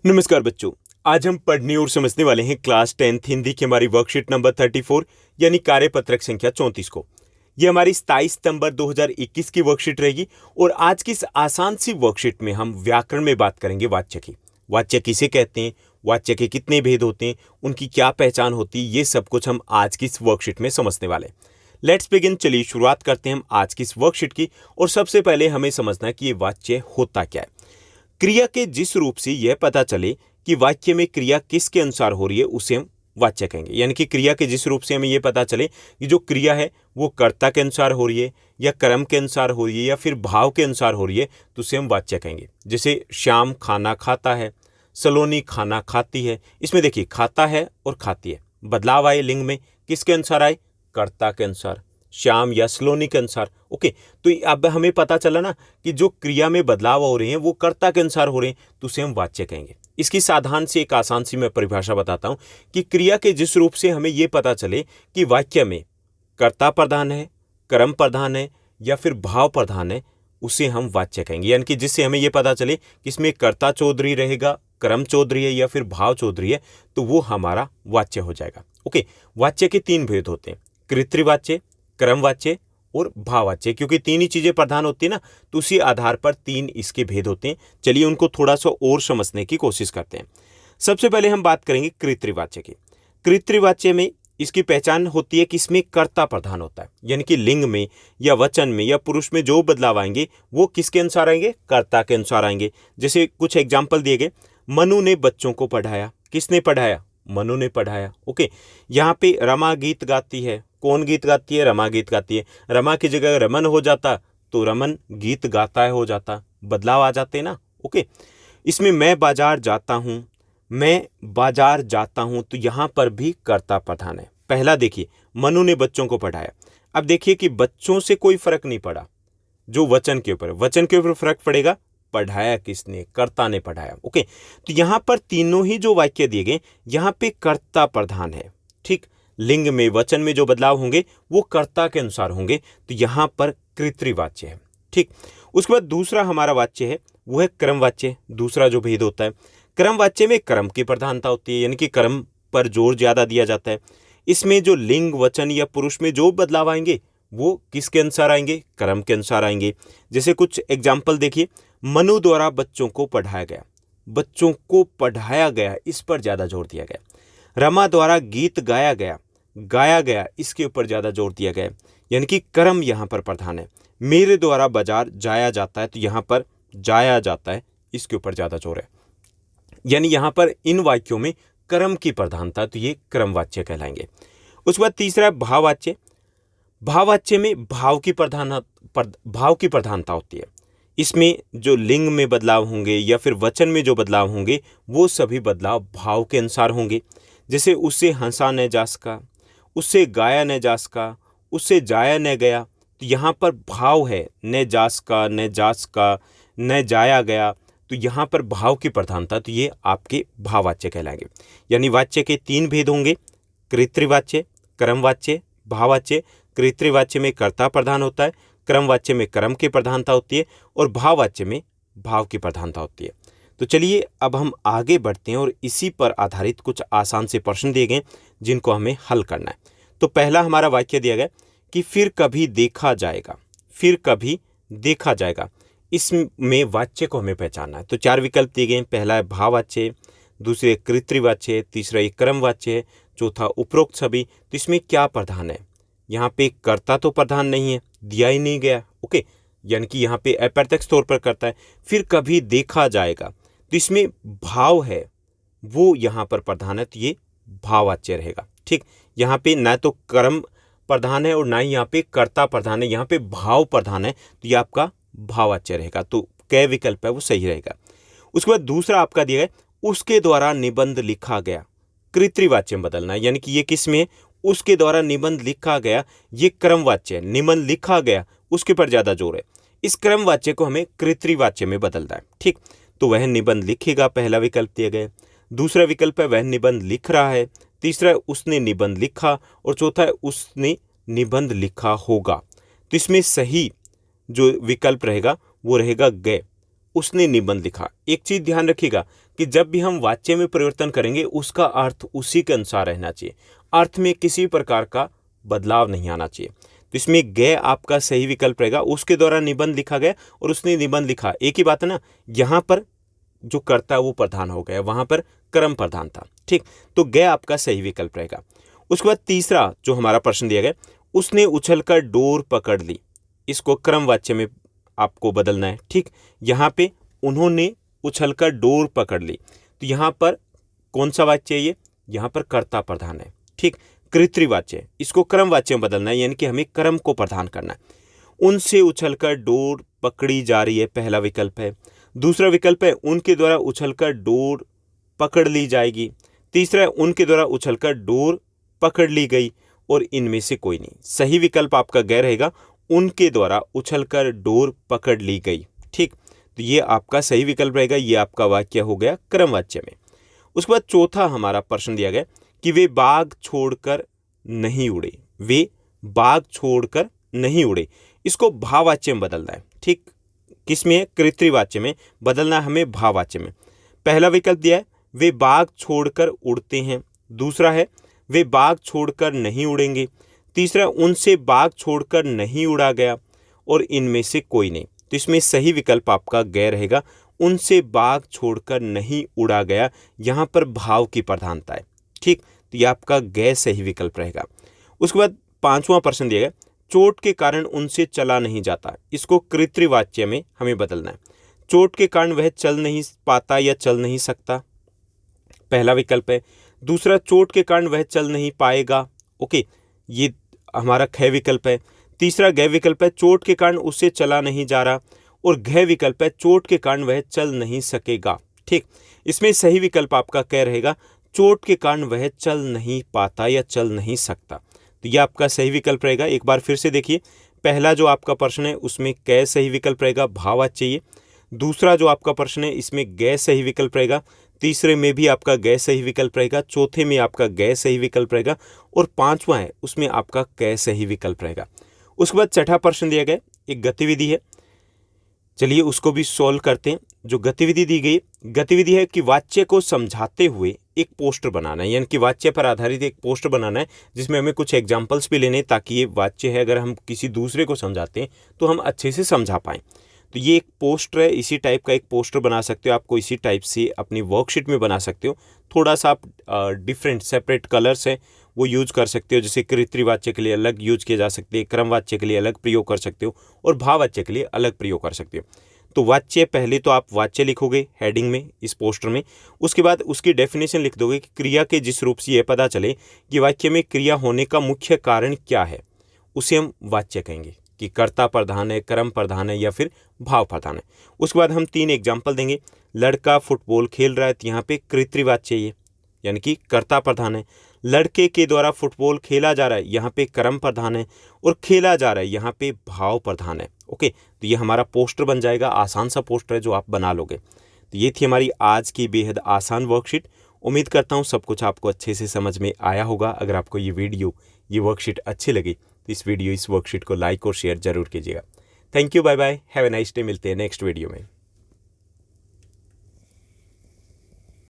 नमस्कार बच्चों। आज हम पढ़ने और समझने वाले हैं क्लास 10th हिंदी की हमारी वर्कशीट नंबर 34 यानी कार्यपत्रक संख्या 34 को। ये हमारी 27 सितंबर 2021 की वर्कशीट रहेगी और आज की इस आसान सी वर्कशीट में हम व्याकरण में बात करेंगे वाच्य की। वाच्य किसे कहते हैं, वाच्य के कितने भेद होते हैं, उनकी क्या पहचान होती है, ये सब कुछ हम आज की इस वर्कशीट में समझने वाले हैं। Let's begin. चलिए शुरुआत करते हैं हम आज की इस वर्कशीट की। और सबसे पहले हमें समझना है कि ये वाच्य होता क्या है। क्रिया के जिस रूप से यह पता चले कि वाक्य में क्रिया किसके अनुसार हो रही है उसे हम वाच्य कहेंगे। यानी कि क्रिया के जिस रूप से हमें यह पता चले कि जो क्रिया है वो कर्ता के अनुसार हो रही है या कर्म के अनुसार हो रही है या फिर भाव के अनुसार हो रही है तो उसे हम वाच्य कहेंगे। जैसे श्याम खाना खाता है, सलोनी खाना खाती है। इसमें देखिए खाता है और खाती है, बदलाव आए लिंग में, किसके अनुसार आए, कर्ता के अनुसार, श्याम या सलोनी के अनुसार। ओके, तो अब हमें पता चला ना कि जो क्रिया में बदलाव हो रहे हैं वो कर्ता के अनुसार हो रहे हैं तो उसे हम वाच्य कहेंगे। इसकी साधारण सी एक आसान सी मैं परिभाषा बताता हूं कि क्रिया के जिस रूप से हमें यह पता चले कि वाक्य में कर्ता प्रधान है, कर्म प्रधान है या फिर भाव प्रधान है उसे हम वाच्य कहेंगे। यानी कि जिससे हमें यह पता चले कि इसमें कर्ता चौधरी रहेगा, कर्म चौधरी है या फिर भाव चौधरी है तो वो हमारा वाच्य हो जाएगा। ओके, वाच्य के तीन भेद होते हैं, कृत्रिवाच्य, क्रमवाच्य और भाववाच्य। क्योंकि तीन ही चीजें प्रधान होती है ना, तो उसी आधार पर तीन इसके भेद होते हैं। चलिए उनको थोड़ा सा और समझने की कोशिश करते हैं। सबसे पहले हम बात करेंगे कृत्रिवाच्य की। कृत्रिवाच्य में इसकी पहचान होती है कि इसमें कर्ता प्रधान होता है। यानी कि लिंग में या वचन में या पुरुष में जो बदलाव आएंगे वो किसके अनुसार आएंगे, कर्ता के अनुसार आएंगे। जैसे कुछ एग्जाम्पल दिए गए, मनु ने बच्चों को पढ़ाया। किसने पढ़ाया, मनु ने पढ़ाया। ओके, यहाँ पे रमा गीत गाती है। कौन गीत गाती है, रमा गीत गाती है। रमा की जगह रमन हो जाता तो रमन गीत गाता है हो जाता, बदलाव आ जाते ना। ओके, इसमें मैं बाजार जाता हूं, मैं बाजार जाता हूं तो यहां पर भी कर्ता प्रधान है। पहला देखिए, मनु ने बच्चों को पढ़ाया। अब देखिए कि बच्चों से कोई फर्क नहीं पड़ा, जो वचन के ऊपर, वचन के ऊपर फर्क पड़ेगा, पढ़ाया किसने, कर्ता ने पढ़ाया। ओके, तो यहां पर तीनों ही जो वाक्य दिए गए यहां पे कर्ता प्रधान है। ठीक, लिंग में वचन में जो बदलाव होंगे वो कर्ता के अनुसार होंगे तो यहां पर कृत्रिवाच्य है। ठीक, उसके बाद दूसरा हमारा वाच्य है वो है क्रमवाच्य। दूसरा जो भेद होता है, क्रमवाच्य में कर्म की प्रधानता होती है, यानी कि कर्म पर जोर ज्यादा दिया जाता है। इसमें जो लिंग वचन या पुरुष में जो बदलाव आएंगे वो किसके अनुसार आएंगे, कर्म के अनुसार आएंगे। जैसे कुछ एग्जाम्पल देखिए, मनु द्वारा बच्चों को पढ़ाया गया, बच्चों को पढ़ाया गया इस पर ज्यादा जोर दिया गया। रमा द्वारा गीत गाया गया, गाया गया इसके ऊपर ज्यादा जोर दिया गया, यानी कि कर्म यहां पर प्रधान है। मेरे द्वारा बाजार जाया जाता है तो यहां पर जाया जाता है इसके ऊपर ज्यादा जोर है। यानी यहां पर इन वाक्यों में कर्म की प्रधानता, तो ये क्रमवाच्य कहलाएंगे। उसके बाद तीसरा भाववाच्य। भाववाच्य में भाव की प्रधानता होती है। इसमें जो लिंग में बदलाव होंगे या फिर वचन में जो बदलाव होंगे वो सभी बदलाव भाव के अनुसार होंगे। जैसे उससे हंसा न जा सका, उससे गाया न जा सका, उससे जाया न गया, तो यहाँ पर भाव है, न जा सका, न जा सका, न जाया गया, तो यहाँ पर भाव की प्रधानता, तो ये आपके भाववाच्य कहलाएंगे। यानी वाच्य के तीन भेद होंगे, कृत्रिवाच्य, क्रमवाच्य, भाववाच्य। कृत्रिवाच्य में कर्ता प्रधान होता है, क्रमवाच्य में कर्म की प्रधानता होती है और भाववाच्य में भाव की प्रधानता होती है। तो चलिए अब हम आगे बढ़ते हैं और इसी पर आधारित कुछ आसान से प्रश्न दिए गए जिनको हमें हल करना है। तो पहला हमारा वाक्य दिया गया कि फिर कभी देखा जाएगा, फिर कभी देखा जाएगा। इसमें वाच्य को हमें पहचानना है। तो चार विकल्प दिए गए, पहला है भाववाच्य, दूसरे कृत्रिवाच्य, तीसरा एक क्रमवाच्य, चौथा उपरोक्त सभी। तो इसमें क्या प्रधान है, यहाँ पे कर्ता तो प्रधान नहीं है, दिया ही नहीं गया। ओके, यानी कि यहाँ पे अप्रत्यक्ष तौर पर करता है। फिर कभी देखा जाएगा तो इसमें भाव है वो यहाँ पर प्रधान है, तो ये भाववाच्य रहेगा। ठीक, यहाँ पे ना तो कर्म प्रधान है और ना ही यहाँ पे कर्ता प्रधान है, यहाँ पे भाव प्रधान है, तो ये आपका भाववाच्य रहेगा। तो कै विकल्प है वो सही रहेगा। उसके बाद दूसरा आपका दिया है उसके द्वारा निबंध लिखा गया, कृत्रिवाच्य में बदलना है। यानी कि ये किस में, उसके द्वारा निबंध लिखा गया, ये क्रमवाच्य है, निबंध लिखा गया उसके पर ज्यादा जोर है। इस क्रमवाच्य को हमें कृत्रिवाच्य में बदलना है। ठीक, तो वह निबंध लिखेगा, पहला विकल्प दिया गया। दूसरा विकल्प है वह निबंध लिख रहा है, तीसरा है उसने निबंध लिखा और चौथा है उसने निबंध लिखा होगा। तो इसमें सही जो विकल्प रहेगा वो रहेगा गए, उसने निबंध लिखा। एक चीज ध्यान रखिएगा, कि जब भी हम वाच्य में परिवर्तन करेंगे उसका अर्थ उसी के अनुसार रहना चाहिए, अर्थ में किसी प्रकार का बदलाव नहीं आना चाहिए। तो इसमें गए आपका सही विकल्प रहेगा। उसके द्वारा निबंध लिखा गया और उसने निबंध लिखा, एक ही बात है ना। यहाँ पर जो कर्ता है वो प्रधान हो गया, वहां पर कर्म प्रधान था, ठीक। तो गए आपका सही विकल्प रहेगा। उसके बाद तीसरा जो हमारा प्रश्न दिया गया, उसने उछलकर डोर पकड़ ली, इसको क्रम वाच्य में आपको बदलना है, ठीक। यहाँ पे उन्होंने उछलकर डोर पकड़ ली, तो यहाँ पर कौन सा वाच्य है ये, यहाँ पर कर्ता प्रधान है, ठीक। कृतवाच्य, इसको क्रम वाच्य में बदलना है, यानी कि हमें कर्म को प्रधान करना है। उनसे उछलकर डोर पकड़ी जा रही है, पहला विकल्प है। दूसरा विकल्प है उनके द्वारा उछलकर डोर पकड़ ली जाएगी। तीसरा है उनके द्वारा उछलकर डोर पकड़ ली गई, और इनमें से कोई नहीं। सही विकल्प आपका गैर रहेगा, उनके द्वारा उछलकर डोर पकड़ ली गई, ठीक। तो ये आपका सही विकल्प रहेगा, ये आपका वाक्य हो गया क्रम वाच्य में। उसके बाद चौथा हमारा प्रश्न दिया गया कि वे बाग छोड़कर नहीं उड़े, वे बाग छोड़कर नहीं उड़े, इसको भाववाच्य में बदलना है, ठीक। किसमें है, कृतवाच्य में बदलना है हमें, भाववाच्य में। पहला विकल्प दिया है वे बाग छोड़कर उड़ते हैं, दूसरा है वे बाग छोड़कर नहीं उड़ेंगे, तीसरा उनसे बाग छोड़कर नहीं उड़ा गया, और इनमें से कोई नहीं। तो इसमें सही विकल्प आपका गैर रहेगा, उनसे बाग छोड़कर नहीं उड़ा गया, यहाँ पर भाव की प्रधानता है, ठीक। तो यह आपका गैर सही विकल्प रहेगा। उसके बाद पांचवा प्रश्न दिया गया, चोट के कारण उनसे चला नहीं जाता, इसको कृतवाच्य में हमें बदलना है। चोट के कारण वह चल नहीं पाता या चल नहीं सकता, पहला विकल्प है। दूसरा, चोट के कारण वह चल नहीं पाएगा, ओके, ये हमारा ख विकल्प है। तीसरा गै विकल्प है, चोट के कारण उससे चला नहीं जा रहा, और घ विकल्प है, चोट के कारण वह चल नहीं सकेगा, ठीक। इसमें सही विकल्प आपका कह रहेगा, चोट के कारण वह चल नहीं पाता या चल नहीं सकता। तो यह आपका सही विकल्प रहेगा। एक बार फिर से देखिए, पहला जो आपका प्रश्न है उसमें कै सही विकल्प रहेगा, भाववाच्य चाहिए। दूसरा जो आपका प्रश्न है इसमें गै सही विकल्प रहेगा, तीसरे में भी आपका गै सही विकल्प रहेगा, चौथे में आपका गै सही विकल्प रहेगा, और पांचवा है उसमें आपका कै सही विकल्प रहेगा। उसके बाद छठा प्रश्न दिया गया, एक गतिविधि है, चलिए उसको भी सॉल्व करते हैं। जो गतिविधि दी गई, गतिविधि है कि वाच्य को समझाते हुए एक पोस्टर बनाना है, यानी कि वाच्य पर आधारित एक पोस्टर बनाना है, जिसमें हमें कुछ एग्जाम्पल्स भी लेने, ताकि ये वाच्य है अगर हम किसी दूसरे को समझाते हैं तो हम अच्छे से समझा पाएँ। तो ये एक पोस्टर है, इसी टाइप का एक पोस्टर बना सकते हो, आपको इसी टाइप से अपनी वर्कशीट में बना सकते हो। थोड़ा सा आप डिफरेंट सेपरेट कलर्स है वो यूज कर सकते हो, जैसे कृतवाच्य के लिए अलग यूज किए जा सकते हैं, क्रमवाच्य के लिए अलग प्रयोग कर सकते हो, और भाववाच्य के लिए अलग प्रयोग कर सकते हो। तो वाच्य, पहले तो आप वाच्य लिखोगे हेडिंग में इस पोस्टर में, उसके बाद उसकी डेफिनेशन लिख दोगे कि क्रिया के जिस रूप से यह पता चले कि वाक्य में क्रिया होने का मुख्य कारण क्या है, उसे हम वाच्य कहेंगे, कि कर्ता प्रधान है, कर्म प्रधान है, या फिर भाव प्रधान है। उसके बाद हम 3 एग्जाम्पल देंगे। लड़का फुटबॉल खेल रहा है, तो यहाँ पे कृतवाच्य ये, यानी कि कर्ता प्रधान है। लड़के के द्वारा फुटबॉल खेला जा रहा है, यहाँ पे कर्म प्रधान है, और खेला जा रहा है यहाँ पे भाव प्रधान है, ओके। तो ये हमारा पोस्टर बन जाएगा, आसान सा पोस्टर है जो आप बना लोगे। तो ये थी हमारी आज की बेहद आसान वर्कशीट। उम्मीद करता हूँ सब कुछ आपको अच्छे से समझ में आया होगा। अगर आपको ये वीडियो, ये वर्कशीट अच्छी लगी तो इस वर्कशीट को लाइक और शेयर जरूर कीजिएगा। Thank you, bye bye, have a nice day. मिलते हैं नेक्स्ट वीडियो में।